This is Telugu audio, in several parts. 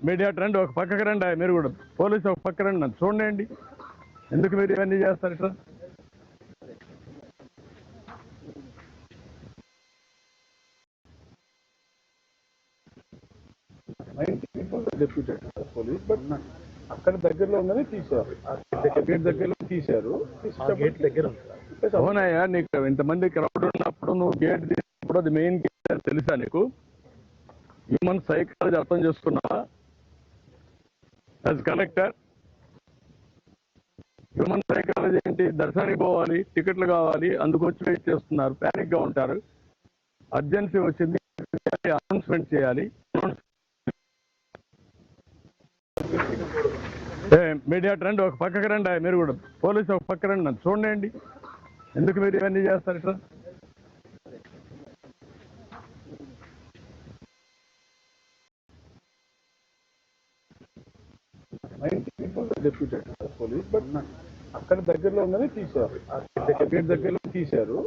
మీడియా ట్రెండ్ ఒక పక్కకి రండి, మీరు కూడా పోలీసు ఒక పక్క రండి, నన్ను చూడండి. ఎందుకు మీరు ఇవన్నీ చేస్తారు ఇట్లా? డెప్యూటెడ్ పోలీస్, బట్ అక్కడ దగ్గరలో ఉందని తీశారు. గేట్ దగ్గరలో తీశారు. గేట్ దగ్గర అవునయ్యా, నీకు ఇంతమంది క్రౌడ్ ఉన్నప్పుడు నువ్వు గేట్ తీసినప్పుడు అది మెయిన్ గేట్ అని తెలుసా నీకు? హ్యూమన్ సైకాలజీ అర్థం చేసుకున్నావా? యాజ్ కలెక్టర్ హ్యూమన్ సైకాలజీ ఏంటి? దర్శనానికి పోవాలి, టికెట్లు కావాలి, అందుకొచ్చి వెయిట్ చేస్తున్నారు, ప్యానిక్ గా ఉంటారు. అర్జెన్సీ వచ్చింది, అనౌన్స్మెంట్ చేయాలి. మీడియా ట్రెండ్ ఒక పక్కకి రండి, మీరు కూడా పోలీసు ఒక పక్క రండి, నన్ను చూడండి. ఎందుకు మీరు ఇవన్నీ చేస్తారు ఇట్లా? డెప్యూటెడ్ పోలీస్, బట్ అక్కడ దగ్గరలో ఉందని తీశారు. గేట్ దగ్గరలో తీశారు.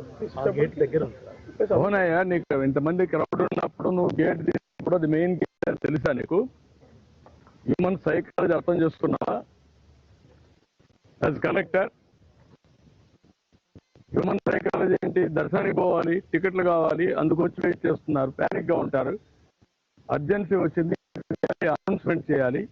గేట్ దగ్గర అవునయ్యా, నీకు ఇంతమంది క్రౌడ్ ఉన్నప్పుడు నువ్వు గేట్ తీసినప్పుడు అది మెయిన్ గేట్ అని తెలుసా నీకు? హ్యూమన్ సైకాలజీ అర్థం చేసుకున్నావా? యాజ్ కలెక్టర్ హ్యూమన్ సైకాలజీ ఏంటి? దర్శనానికి పోవాలి, టికెట్లు కావాలి, అందుకొచ్చి వెయిట్ చేస్తున్నారు, ప్యానిక్ గా ఉంటారు. అర్జెన్సీ వచ్చింది, అనౌన్స్మెంట్ చేయాలి.